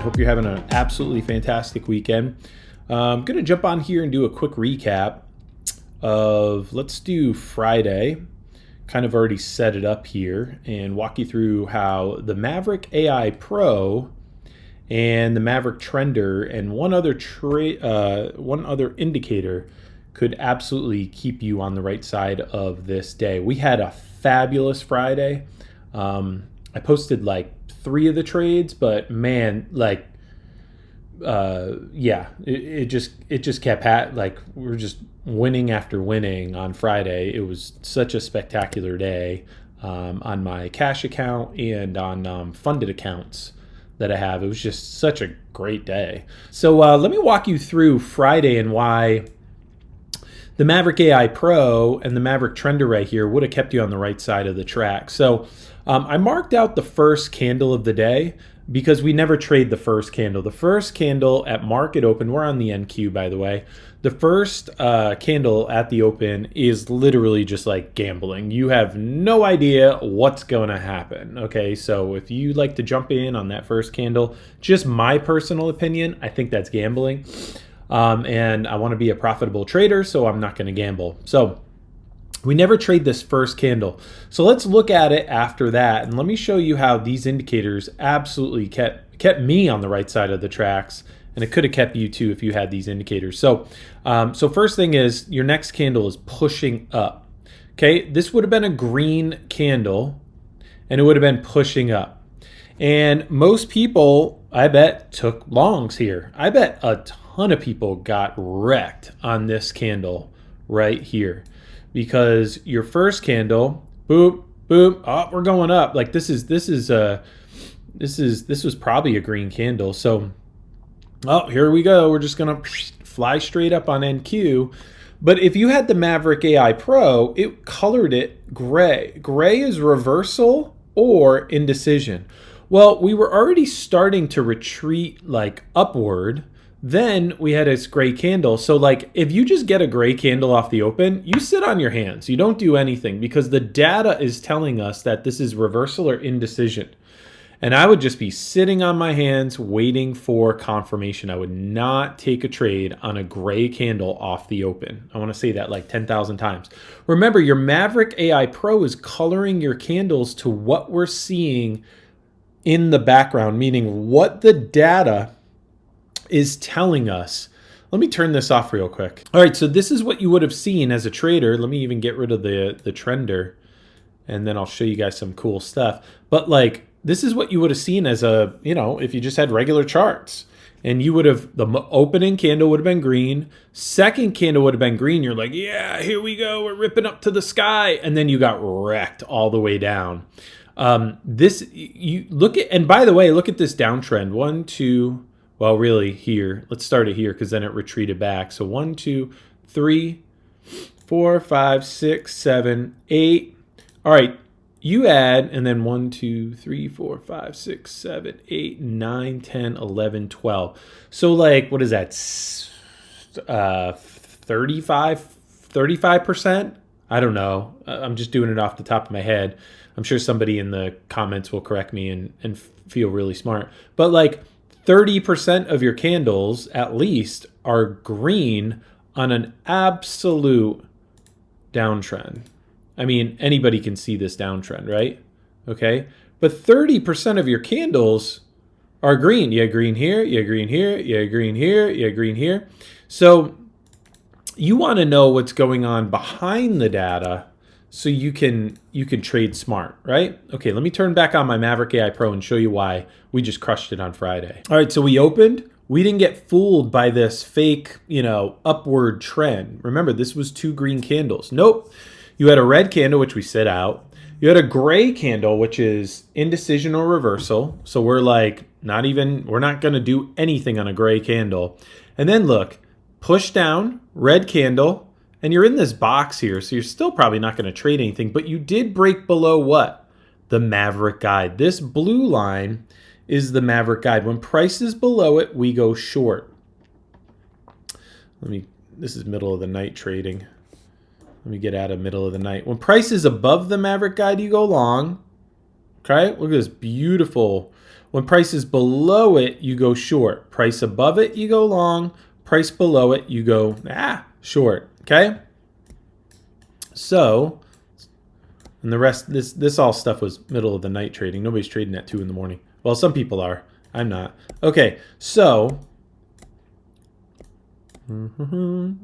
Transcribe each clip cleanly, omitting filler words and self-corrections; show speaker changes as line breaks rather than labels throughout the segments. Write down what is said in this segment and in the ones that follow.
Hope you're having an absolutely fantastic weekend. I'm going to jump on here and do a quick recap of, let's do Friday. Kind of already set it up here and walk you through how the Maverick AI Pro and the Maverick Trender and one other indicator could absolutely keep you on the right side of this day. We had a fabulous Friday. I posted like 3 of the trades, but man, like, yeah, it just kept like we're just winning after winning on Friday. It was such a spectacular day on my cash account and on funded accounts that I have. It was just such a great day. So let me walk you through Friday and why the Maverick AI Pro and the Maverick Trender right here would have kept you on the right side of the track. So I marked out the first candle of the day because we never trade the first candle. The first candle at market open, we're on the NQ by the way, the first candle at the open is literally just like gambling. You have no idea what's going to happen. Okay, so if you like to jump in on that first candle, just my personal opinion, I think that's gambling. And I want to be a profitable trader, so I'm not going to gamble. So we never trade this first candle. So let's look at it after that, and let me show you how these indicators absolutely kept me on the right side of the tracks, and it could have kept you too if you had these indicators. So, so first thing is your next candle is pushing up. Okay, this would have been a green candle, and it would have been pushing up. And most people, I bet, took longs here. I bet a ton of people got wrecked on this candle right here. Because your first candle, boop, boop, oh, we're going up. Like this was probably a green candle. So, oh, here we go. We're just gonna fly straight up on NQ. But if you had the Maverick AI Pro, it colored it gray. Gray is reversal or indecision. Well, we were already starting to retreat like upward. Then we had this gray candle. So like if you just get a gray candle off the open, you sit on your hands. You don't do anything because the data is telling us that this is reversal or indecision. And I would just be sitting on my hands waiting for confirmation. I would not take a trade on a gray candle off the open. I want to say that like 10,000 times. Remember, your Maverick AI Pro is coloring your candles to what we're seeing in the background, meaning what the data is telling us. Let me turn this off real quick. All right, so this is what you would have seen as a trader. Let me even get rid of the trender, and then I'll show you guys some cool stuff. But like, this is what you would have seen as a, you know, if you just had regular charts. And you would have, the opening candle would have been green. Second candle would have been green. You're like, yeah, here we go. We're ripping up to the sky. And then you got wrecked all the way down. You look at, and by the way, look at this downtrend. 1, 2, well, really here. Let's start it here because then it retreated back. So 1, 2, 3, 4, 5, 6, 7, 8. All right, you add, and then 1, 2, 3, 4, 5, 6, 7, 8, 9, 10, 11, 12. So like, what is that? 35%? I don't know. I'm just doing it off the top of my head. I'm sure somebody in the comments will correct me and feel really smart. But like, 30% of your candles at least are green on an absolute downtrend. I mean, anybody can see this downtrend, right? Okay. But 30% of your candles are green. You have green here, you have green here, you have green here, you have green here. So you want to know what's going on behind the data so you can trade smart, right? Okay, let me turn back on my Maverick AI Pro and show you why we just crushed it on Friday. All right, so we opened. We didn't get fooled by this fake, upward trend. Remember, this was 2 green candles. Nope. You had a red candle, which we sit out. You had a gray candle, which is indecision or reversal. So we're like, we're not going to do anything on a gray candle. And then look, push down, red candle. And you're in this box here, so you're still probably not going to trade anything, but you did break below what? The Maverick guide. This blue line is the Maverick guide. When price is below it, we go short. This is middle of the night trading. Let me get out of middle of the night. When price is above the Maverick guide, you go long. Okay, look at this beautiful When price is below it, you go short. Price above it, you go long. Price below it, you go short. Okay? So, and the rest, this all stuff was middle of the night trading. Nobody's trading at 2 in the morning. Well, some people are. I'm not. Okay, so all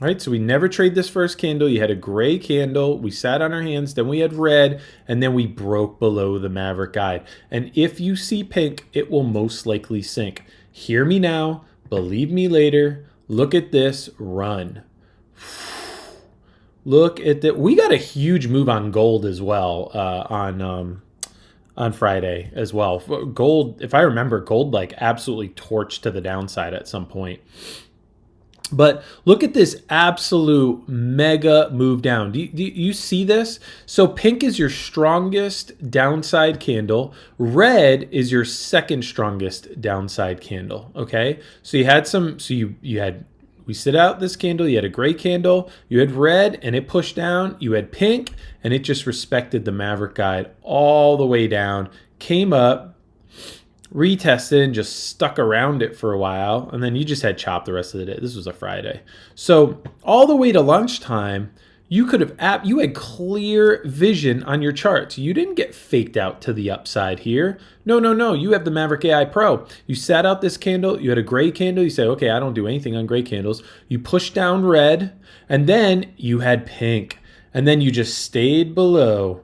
right, so we never trade this first candle. You had a gray candle. We sat on our hands. Then we had red, and then we broke below the Maverick guide. And if you see pink, it will most likely sink. Hear me now. Believe me later. Look at this. Run. Look at that. We got a huge move on gold as well on Friday as well. Gold, if I remember, gold like absolutely torched to the downside at some point. But look at this absolute mega move down. Do you see this? So pink is your strongest downside candle. Red is your second strongest downside candle. Okay. So you had some, so you had, we sit out this candle, you had a gray candle, you had red and it pushed down, you had pink and it just respected the Maverick guide all the way down, came up, retested and just stuck around it for a while, and then you just had chop the rest of the day. This was a Friday. So all the way to lunchtime, you could have, you had clear vision on your charts. You didn't get faked out to the upside here. No. You have the Maverick AI Pro. You sat out this candle. You had a gray candle. You said, okay, I don't do anything on gray candles. You pushed down red, and then you had pink. And then you just stayed below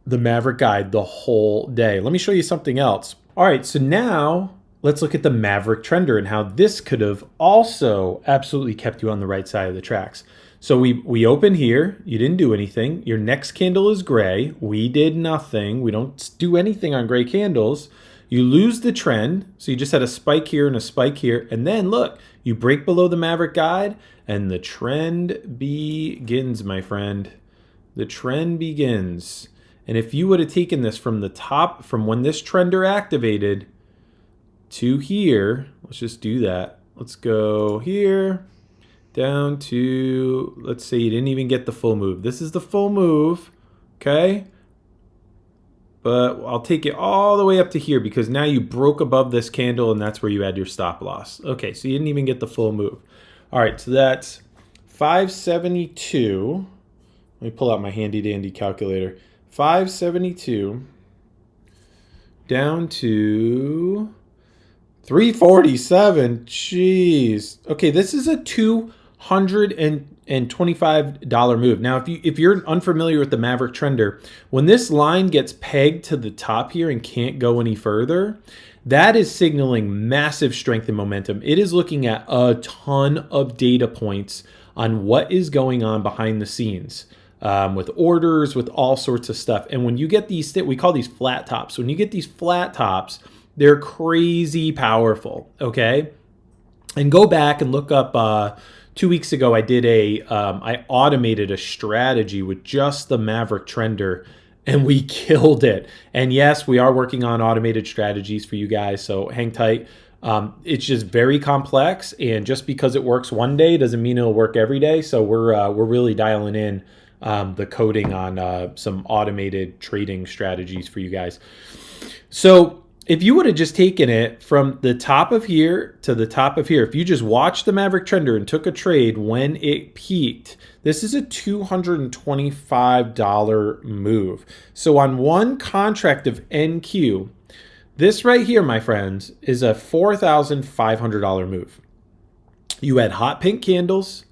the Maverick guide the whole day. Let me show you something else. All right, so now let's look at the Maverick trender and how this could have also absolutely kept you on the right side of the tracks. So we open here, you didn't do anything. Your next candle is gray. We did nothing. We don't do anything on gray candles. You lose the trend. So you just had a spike here and a spike here. And then look, you break below the Maverick guide and the trend begins, my friend. The trend begins. And if you would have taken this from the top, from when this trender activated to here, let's just do that. Let's go here down to, let's say you didn't even get the full move. This is the full move, okay? But I'll take it all the way up to here because now you broke above this candle and that's where you had your stop loss. Okay, so you didn't even get the full move. All right, so that's 572. Let me pull out my handy dandy calculator. 572 down to 347. Jeez. Okay, this is a $225 move. Now, if you're unfamiliar with the Maverick trender, when this line gets pegged to the top here and can't go any further, that is signaling massive strength and momentum. It is looking at a ton of data points on what is going on behind the scenes. With orders, with all sorts of stuff. And when you get these, we call these flat tops. When you get these flat tops, they're crazy powerful, okay? And go back and look up, 2 weeks ago, I automated a strategy with just the Maverick trender and we killed it. And yes, we are working on automated strategies for you guys, so hang tight. It's just very complex, and just because it works one day doesn't mean it'll work every day. So we're really dialing in the coding on some automated trading strategies for you guys. So if you would have just taken it from the top of here to the top of here, if you just watched the Maverick trender and took a trade when it peaked, this is a $225 move. So on one contract of NQ, this right here, my friends, is a $4,500 move. You had hot pink candles.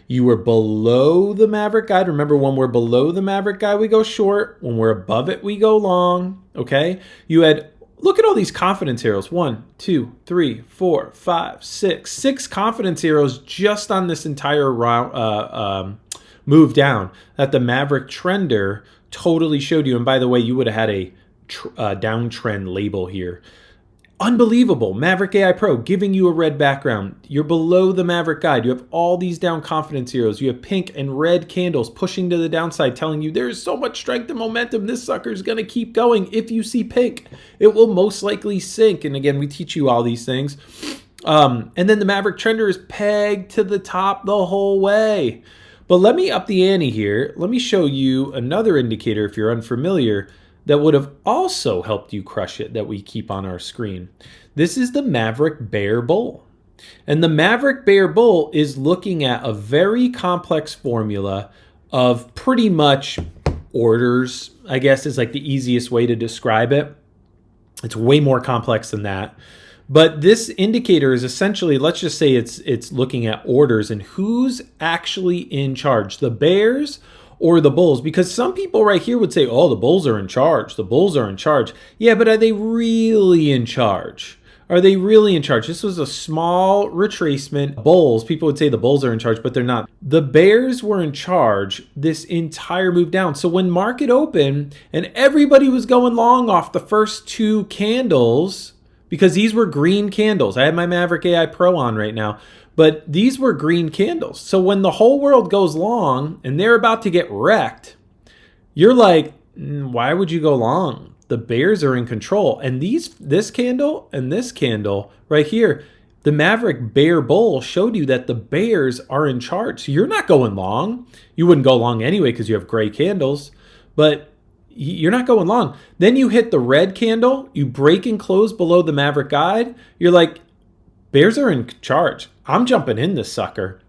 You were below the Maverick guide. Remember, when we're below the Maverick guide, we go short. When we're above it, we go long. Okay? You had, look at all these confidence arrows. 1, 2, 3, 4, 5, 6. 6 confidence arrows just on this entire round, move down that the Maverick trender totally showed you. And by the way, you would have had a downtrend label here. Unbelievable. Maverick AI Pro giving you a red background. You're below the Maverick guide. You have all these down confidence arrows. You have pink and red candles pushing to the downside, telling you there's so much strength and momentum. This sucker is going to keep going. If you see pink, it will most likely sink. And again, we teach you all these things. And then the Maverick trender is pegged to the top the whole way. But let me up the ante here. Let me show you another indicator if you're unfamiliar. that would have also helped you crush it that we keep on our screen. This is the Maverick Bear Bull. And the Maverick Bear Bull is looking at a very complex formula of pretty much orders, I guess is like the easiest way to describe it. It's way more complex than that. But this indicator is essentially, let's just say it's looking at orders and who's actually in charge, the bears or the bulls. Because some people right here would say, oh, the bulls are in charge. The bulls are in charge. Yeah, but are they really in charge? Are they really in charge? This was a small retracement. Bulls, people would say the bulls are in charge, but they're not. The bears were in charge this entire move down. So when market opened and everybody was going long off the first two candles, because these were green candles. I have my Maverick AI Pro on right now, but these were green candles. So when the whole world goes long and they're about to get wrecked, you're like, why would you go long? The bears are in control. And this candle and this candle right here, the Maverick Bear Bull showed you that the bears are in charge. So you're not going long. You wouldn't go long anyway because you have gray candles, but you're not going long. Then you hit the red candle, you break and close below the Maverick guide. You're like, bears are in charge. I'm jumping in this sucker.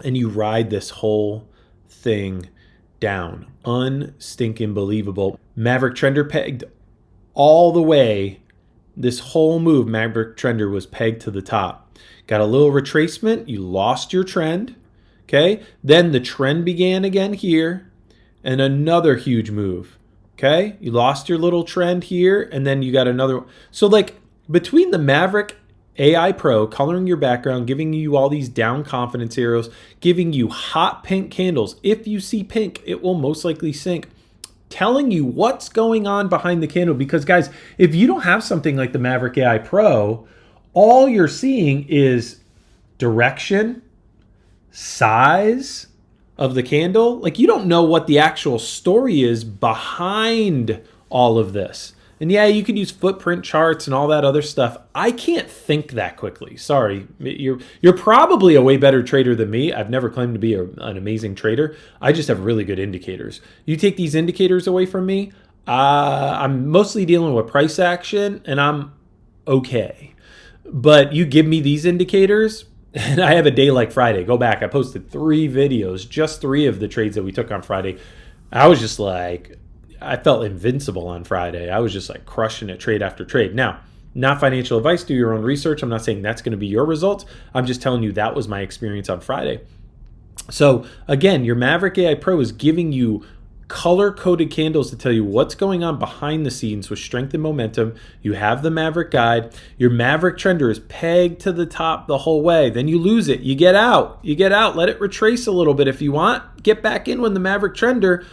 And you ride this whole thing down. Unstinking believable. Maverick Trender pegged all the way. This whole move, Maverick Trender was pegged to the top. Got a little retracement. You lost your trend. Okay. Then the trend began again here. And another huge move. Okay, you lost your little trend here, and then you got another. So like between the Maverick AI Pro coloring your background, giving you all these down confidence arrows, giving you hot pink candles. If you see pink, it will most likely sink. Telling you what's going on behind the candle. Because guys, if you don't have something like the Maverick AI Pro, all you're seeing is direction, size of the candle. Like you don't know what the actual story is behind all of this. And yeah, you can use footprint charts and all that other stuff. I can't think that quickly. Sorry. You're probably a way better trader than me. I've never claimed to be an amazing trader. I just have really good indicators. You take these indicators away from me, I'm mostly dealing with price action and I'm okay. But you give me these indicators, and I have a day like Friday. Go back. I posted 3 videos, just 3 of the trades that we took on Friday. I was just like, I felt invincible on Friday. I was just like crushing it trade after trade. Now, not financial advice. Do your own research. I'm not saying that's going to be your results. I'm just telling you that was my experience on Friday. So again, your Maverick AI Pro is giving you color-coded candles to tell you what's going on behind the scenes with strength and momentum. You have the Maverick guide. Your Maverick Trender is pegged to the top the whole way. Then you lose it. You get out. You get out. Let it retrace a little bit if you want. Get back in when the Maverick Trender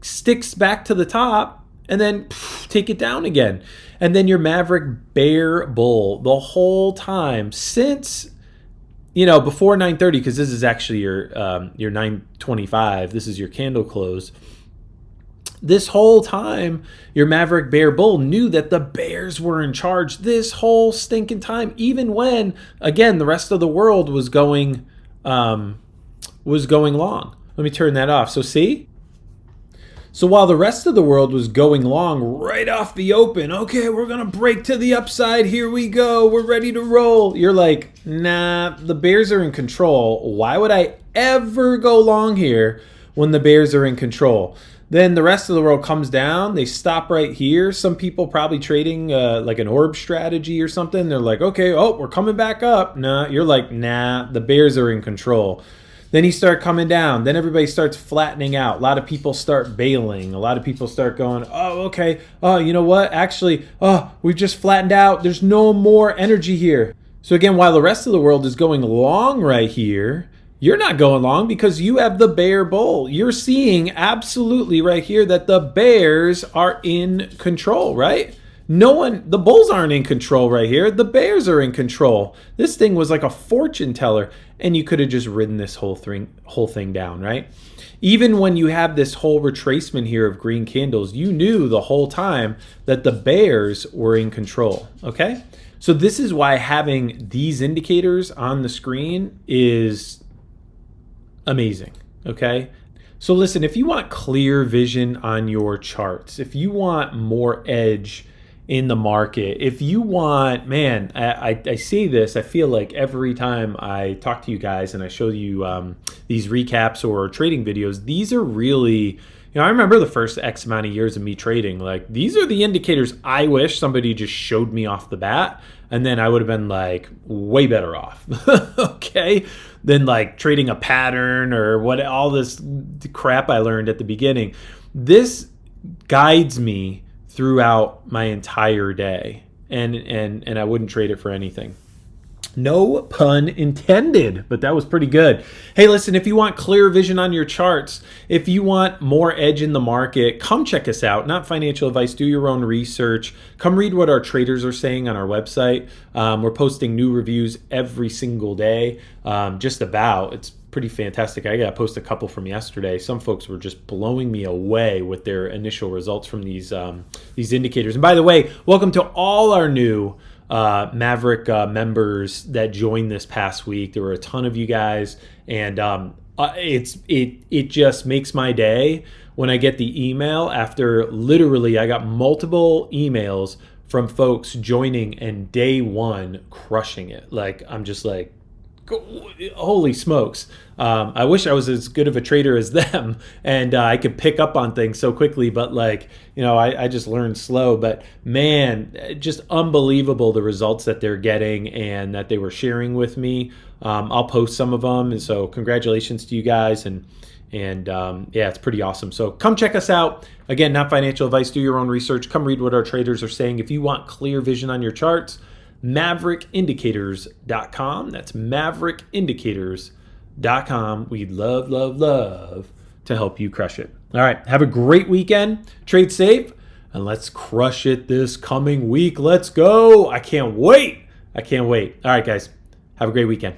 sticks back to the top, and then take it down again. And then your Maverick Bear Bull the whole time since, before 9:30, because this is actually your 9:25. This is your candle close. This whole time, your Maverick Bear Bull knew that the bears were in charge this whole stinking time, even when, again, the rest of the world was going long. Let me turn that off. So see? So while the rest of the world was going long right off the open, okay, we're going to break to the upside. Here we go. We're ready to roll. You're like, nah, the bears are in control. Why would I ever go long here when the bears are in control? Then the rest of the world comes down. They stop right here. Some people probably trading like an orb strategy or something. They're like, okay, we're coming back up. Nah, you're like, nah, the bears are in control. Then you start coming down. Then everybody starts flattening out. A lot of people start bailing. A lot of people start going, oh, okay. Oh, you know what? Actually, we've just flattened out. There's no more energy here. So again, while the rest of the world is going long right here, you're not going long because you have the Bear Bull. You're seeing absolutely right here that the bears are in control, right? The bulls aren't in control right here. The bears are in control. This thing was like a fortune teller, and you could have just ridden this whole thing down, right? Even when you have this whole retracement here of green candles, you knew the whole time that the bears were in control, okay? So this is why having these indicators on the screen is amazing, okay? So listen, if you want clear vision on your charts, if you want more edge in the market, if you want, man, I see this, I feel like every time I talk to you guys and I show you these recaps or trading videos, these are really, I remember the first X amount of years of me trading, like these are the indicators I wish somebody just showed me off the bat, and then I would have been like way better off, okay, than like trading a pattern or what, all this crap I learned at the beginning. This guides me throughout my entire day, and I wouldn't trade it for anything. No pun intended, but that was pretty good. Hey, listen, if you want clear vision on your charts, if you want more edge in the market, come check us out. Not financial advice, do your own research. Come read what our traders are saying on our website. We're posting new reviews every single day, just about. It's pretty fantastic. I got to post a couple from yesterday. Some folks were just blowing me away with their initial results from these indicators. And by the way, welcome to all our new Maverick members that joined this past week. There were a ton of you guys, and it just makes my day when I get the email after literally I got multiple emails from folks joining and day one crushing it. Like I'm just like, holy smokes. I wish I was as good of a trader as them and I could pick up on things so quickly, but like, I just learned slow. But man, just unbelievable the results that they're getting and that they were sharing with me. I'll post some of them, and so congratulations to you guys, and yeah, it's pretty awesome. So come check us out. Again, not financial advice, do your own research. Come read what our traders are saying. If you want clear vision on your charts, MaverickIndicators.com. That's MaverickIndicators.com. We'd love to help you crush it. All right, have a great weekend. Trade safe, and let's crush it this coming week. Let's go. I can't wait. All right, guys, have a great weekend.